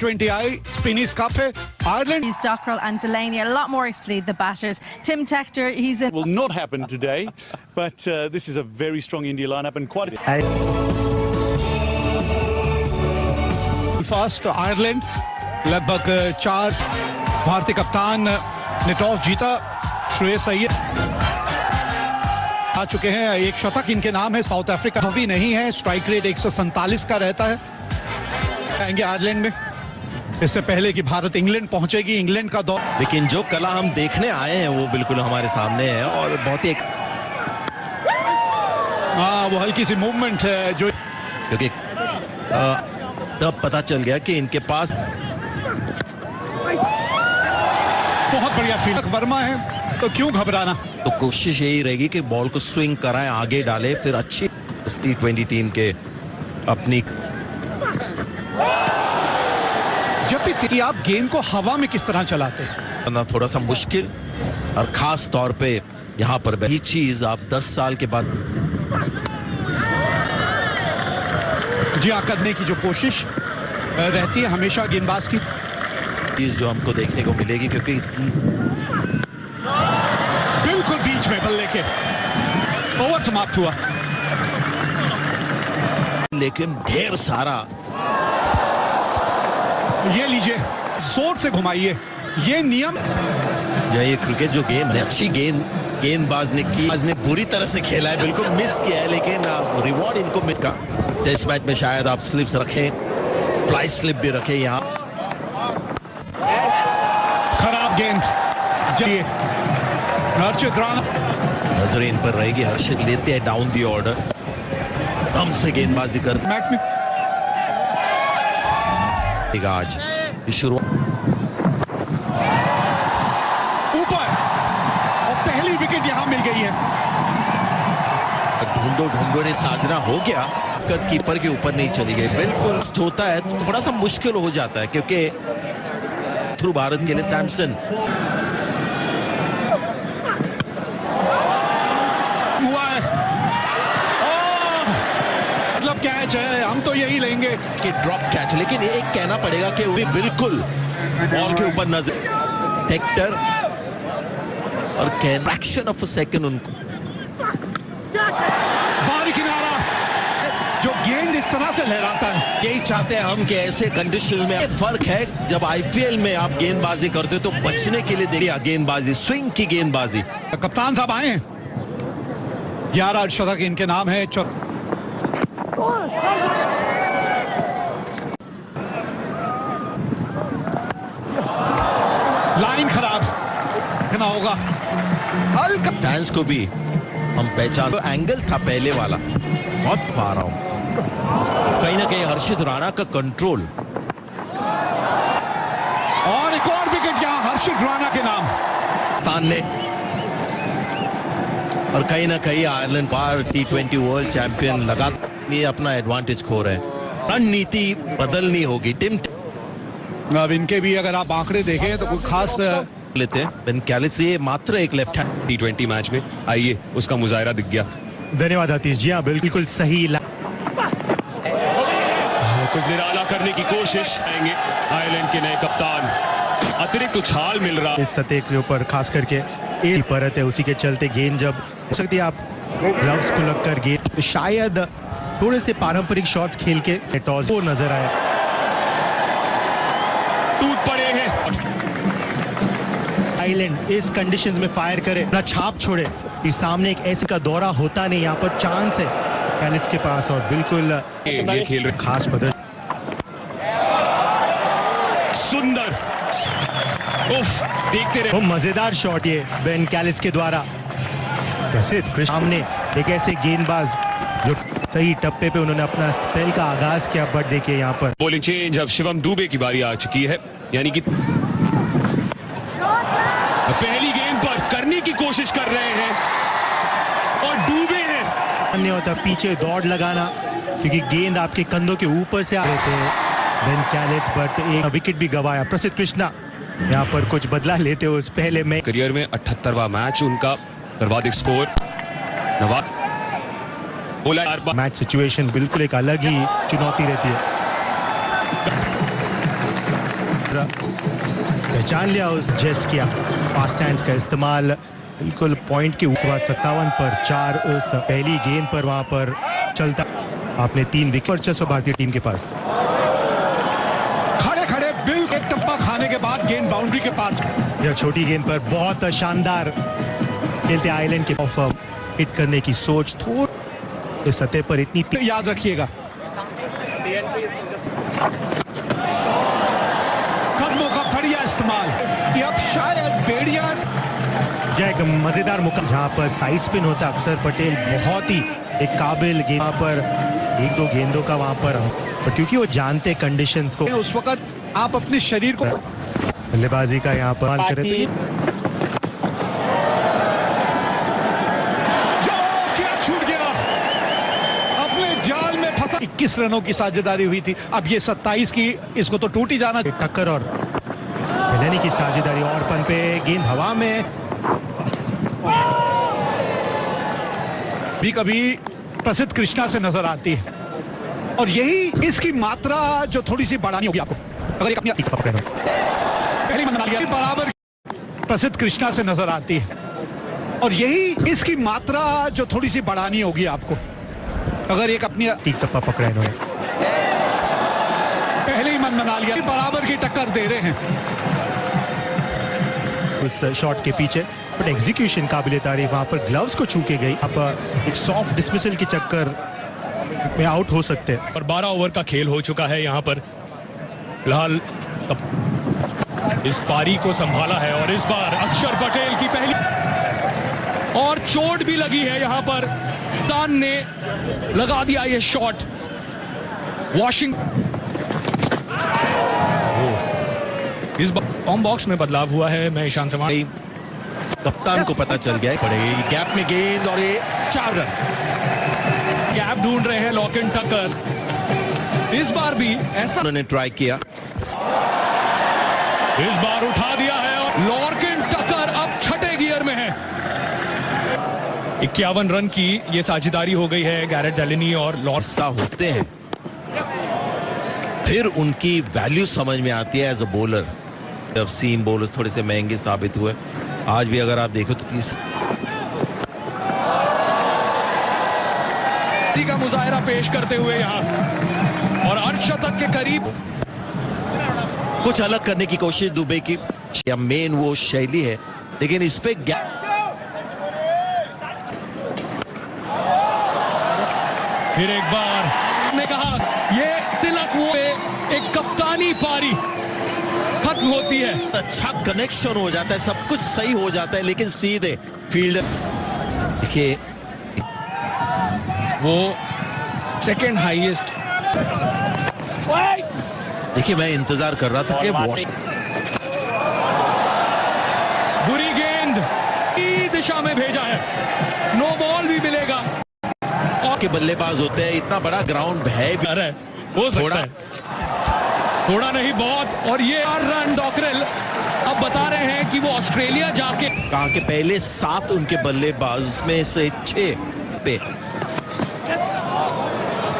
20i Spinneys Cup है Ireland. He's Dockrell and Delaney, a lot more explicitly the batters. Tim Tector, he's in. Will not happen today, but this is a very strong India lineup and quite. First Ireland लगभग 4 भारतीय कप्तान ने toss जीता. श्रेयस अय्यर आ चुके हैं. एक शतक इनके नाम है. साउथ अफ्रीका भी नहीं है. स्ट्राइक रेट 147 का रहता है. आएंगे आयरलैंड में. इससे पहले कि भारत इंग्लैंड पहुंचेगी. इंग्लैंड का दौर, लेकिन जो कला हम देखने आए हैं वो बिल्कुल हमारे सामने है और बहुत ही वो हल्की सी मूवमेंट है जो, क्योंकि तब पता चल गया कि इनके पास बहुत बढ़िया फील्ड. वर्मा है तो क्यों घबराना. तो कोशिश यही रहेगी कि बॉल को स्विंग कराएं, आगे डालें, फिर अच्छी T20 टीम के अपनी. जब भी आप गेंद को हवा में किस तरह चलाते हैं ना, थोड़ा सा मुश्किल, और खास तौर पे यहाँ पर यही चीज आप 10 साल के बाद जी करने की जो कोशिश रहती है हमेशा गेंदबाज की चीज जो हमको देखने को मिलेगी, क्योंकि बिल्कुल बीच में बल्ले के ओवर समाप्त हुआ. लेकिन ढेर सारा ये लीजिए, जोर से घुमाइए. ये नियम, ये क्रिकेट जो गेम है, अच्छी गेंदबाज ने की, आज ने बुरी तरह से खेला है, बिल्कुल मिस किया है, लेकिन रिवॉर्ड इनको मिलेगा. टेस्ट मैच में शायद आप स्लिप्स रखें, फ्लाई स्लिप भी रखें. यहाँ खराब गेंद. चलिए हर्षित राणा नजर इन पर रहेगी. हर्षित लेते हैं डाउन दी ऑर्डर, दम से गेंदबाजी कर मैच में आज शुरुआत ऊपर और पहली विकेट यहां मिल गई है. ढूंढो ने साजना हो गया, कर कीपर के ऊपर नहीं चली गई. बिल्कुल होता है तो थोड़ा सा मुश्किल हो जाता है, क्योंकि थ्रू भारत के लिए सैमसन हुआ है. मतलब कैच है, हम तो यही लेंगे कि ड्रॉप कैच. लेकिन एक कहना पड़ेगा कि वो बिल्कुल बॉल के ऊपर नजर टेक्टर और फ्रैक्शन ऑफ अ सेकंड उनको बाहरी किनारा. जो गेंद इस तरह से लहराता है, यही चाहते हैं हम कि ऐसे कंडीशन में. फर्क है जब आईपीएल में आप गेंदबाजी करते हो तो बचने के लिए देखिए गेंदबाजी, स्विंग की गेंदबाजी. कप्तान साहब आए हैं. 11 शतक इनके नाम है. लाइन खराब ना होगा. हल्का फैंस को भी हम पहचान, एंगल था पहले वाला, बहुत पा रहा हूं. कहीं ना कहीं हर्षित राणा का कंट्रोल, और एक और विकेट यहां हर्षित राणा के नाम तानने. और कहीं ना कहीं आयरलैंड बार T20 वर्ल्ड चैंपियन लगा ये अपना एडवांटेज खो रहे हैं. रणनीति बदलनी होगी. टीम अब इनके भी अगर आप आंकड़े देखें तो कोई खास लेते हैं. बेन कैलिस ये मात्र एक लेफ्ट हैंड T20 मैच में आइए उसका मुजाहरा दिख गया. धन्यवाद आतिश जी. हाँ बिल्कुल सही. कुछ निराला करने की कोशिश आएंगे आयरलैंड के नए कप्तान. अतिरिक्त उछाल मिल रहा इस सतह के ऊपर खास करके एक परत है, उसी के चलते गेंद जब हो सकती है आप ग्लव्स को लगकर गेंद तो शायद थोड़े से पारंपरिक शॉट्स खेल के टॉस वो नजर आया. टूट पड़े हैं. आइलैंड इस कंडीशंस में फायर करे, अपना छाप छोड़े. इस सामने एक ऐसे का दौरा होता नहीं. यहाँ पर चांस है कैलिस के पास और बिल्कुल ये खेल रहे खास प्रदर्शन. सुंदर. उफ, देखते रहे. वो मजेदार शॉट ये बेन कैलिस के द्वारा. वैसे सामने एक ऐसे गेंदबाज जो सही टप्पे पे उन्होंने अपना स्पेल का आगाज किया. बट देखिए यहाँ पर बॉलिंग चेंज. अब शिवम दुबे की बारी आ चुकी है, यानी कि पहली गेंद पर करने की कोशिश कर रहे हैं और डूबे हैं. नहीं होता पीछे दौड़ लगाना, क्योंकि गेंद आपके कंधों के ऊपर से आ रहे थे बेन कैलिस. बट एक विकेट भी गवाया. प्रसिद्ध कृष्णा यहाँ पर कुछ बदला लेते हो. उस पहले में करियर में 78वां मैच उनका, सर्वाधिक स्कोर. नवाब बोला मैच सिचुएशन बिल्कुल एक अलग ही चुनौती रहती है. पहचान लिया, उस जेस्ट किया, फास्ट हैंड्स का इस्तेमाल बिल्कुल पॉइंट के ऊपर। 57 पर 4 उस पहली गेंद पर वहां पर चलता। आपने 3 विकेट वर्चस्व भारतीय टीम के पास। खड़े खड़े बिल्कुल एक टप्पा खाने के बाद गेंद बाउंड्री के पास। यह छोटी गेंद पर बहुत शानदार खेलते आयरलैंड के ऑफ हिट करने की सोच थोड़ी सतह पर इतनी याद रखिएगा, कदमों का बढ़िया इस्तेमाल। ये अब शायद बेड़िया एक मजेदार मुकाम जहां पर साइड स्पिन होता। अक्षर पटेल बहुत ही एक काबिल गेंद पर 1-2 गेंदों का वहां पर क्योंकि वो जानते कंडीशंस को। उस वक्त आप अपने शरीर को बल्लेबाजी का यहाँ पर करे तो जो क्या छूट गया, अपने जाल में फंसा। 21 रनों की साझेदारी हुई थी, अब ये 27 की, इसको तो टूट ही जाना। टक्कर और हिलाने की साझेदारी और पन पे गेंद हवा में भी कभी प्रसिद्ध कृष्णा से नजर आती है, और यही इसकी मात्रा जो थोड़ी सी बढ़ानी होगी आपको। अगर एक अपनी पहली बराबर प्रसिद्ध कृष्णा से नजर आती है, और यही इसकी मात्रा जो थोड़ी सी बढ़ानी होगी आपको। अगर एक अपनी टप्पा पकड़े इन्होंने, पहले ही मन बना लिया, बराबर की टक्कर दे रहे हैं उस शॉट के पीछे, बट एग्जीक्यूशन काबिले तारीफ। वहां पर ग्लव्स को छू के गई। आप एक सॉफ्ट डिसमिसल के चक्कर में आउट हो सकते हैं। और 12 ओवर का खेल हो चुका है यहाँ पर। फिलहाल इस पारी को संभाला है, और इस बार अक्षर पटेल की पहली, और चोट भी लगी है यहाँ पर। तान ने लगा दिया ये शॉट। वॉशिंग इस बार फॉर्म बॉक्स में बदलाव हुआ है। मैं ईशान सवान, कप्तान को पता चल गया है पड़ेगी गैप में गेंद, और ये 4 रन। गैप ढूंढ रहे हैं लॉकेन टक्कर। इस बार भी ऐसा उन्होंने ट्राई किया, इस बार उठा दिया है, और लॉकेन टक्कर अब छठे गियर में है। 51 रन की ये साझेदारी हो गई है गैरेट डेलिनी और हिस्सा होते हैं, फिर उनकी वैल्यू समझ में आती है एज अ बॉलर। जब सीम बॉलर्स थोड़े से महंगे साबित हुए, आज भी अगर आप देखो तो 30 का मुजाहरा पेश करते हुए यहाँ, और अर्धशतक के करीब। कुछ अलग करने की कोशिश दुबे की, या मेन वो शैली है, लेकिन इस पे फिर एक बार ने कहा ये तिलक वो एक कप्तानी पारी खत्म होती है। अच्छा कनेक्शन हो जाता है, सब कुछ सही हो जाता है, लेकिन सीधे फील्डर देखिए, वो सेकंड हाईएस्ट। देखिए मैं इंतजार कर रहा था कि वॉश बुरी गेंद की दिशा में भेजा है, नो बॉल भी मिलेगा। और के बल्लेबाज होते हैं, इतना बड़ा ग्राउंड है भी। अरे हो सकता है, थोड़ा नहीं बहुत। और ये 8 रन डॉकरेल अब बता रहे हैं कि वो ऑस्ट्रेलिया जाके, कहा कि पहले 7 उनके बल्लेबाज में से 6 पे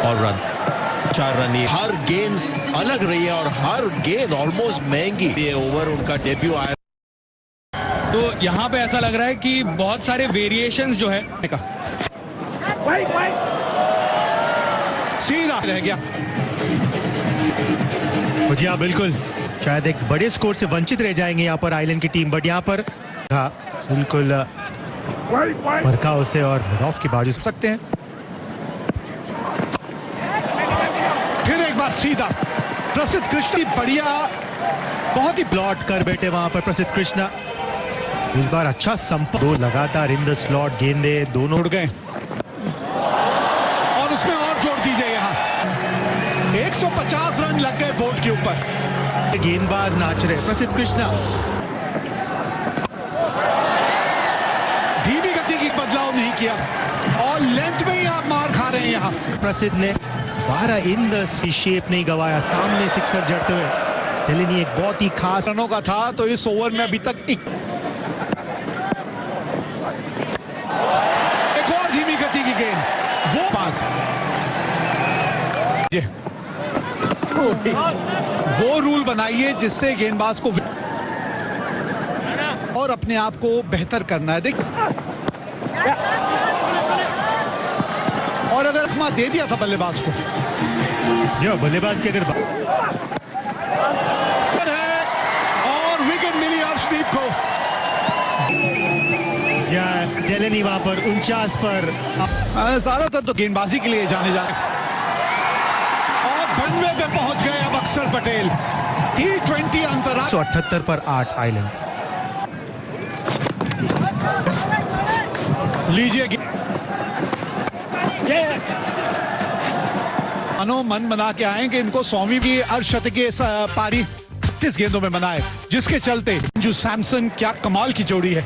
और रन 4 रन। ये हर गेंद अलग रही है, और हर गेंद ऑलमोस्ट महंगी। ये ओवर उनका डेब्यू आया, तो यहाँ पे ऐसा लग रहा है कि बहुत सारे वेरिएशंस जो है। सीधा रह गया। जी हाँ बिल्कुल, शायद एक बड़े स्कोर से वंचित रह जाएंगे यहाँ पर आइलैंड की टीम, बट यहाँ पर बिल्कुल मरका उसे और मिड ऑफ की बाजू सकते हैं। फिर एक बार सीधा प्रसिद्ध कृष्णा, बढ़िया, बहुत ही प्लॉट कर बैठे वहां पर प्रसिद्ध कृष्णा। इस बार अच्छा संपर्क, 2 लगातार इन द स्लॉट गेंदे दोनों उड़ गए, और उसमें और जोड़ दीजिए यहाँ 150 रन लग गए बोर्ड के ऊपर। गेंदबाज नाच रहे प्रसिद्ध कृष्णा। धीमी गति की बदलाव नहीं किया, और लेंथ में ही आप मार खा रहे हैं यहाँ। प्रसिद्ध ने 12 इन द शेप नहीं गवाया, सामने सिक्सर जड़ते हुए। डेलिनी एक बहुत ही खास रनों का था, तो इस ओवर में अभी तक एक और धीमी गति की गेंद, वो पास वो रूल बनाइए जिससे गेंदबाज को और अपने आप को बेहतर करना है। देख, और अगर रकमा दे दिया था बल्लेबाज को, जो बल्लेबाज की अगर है और विकेट मिली अर्शदीप को। या डेलनी वहां पर 49 पर ज्यादातर तो गेंदबाजी के लिए जाने जाते और 92 पे पहुंच गए अब अक्षर पटेल। T20 अंतर्राष्ट्रीय 178 पर 8 आइलैंड। लीजिए मानो मन बना के आएंगे इनको 100वीं भी अर्धशतकीय पारी 30 गेंदों में बनाए, जिसके चलते जो सैमसन क्या कमाल की जोड़ी है।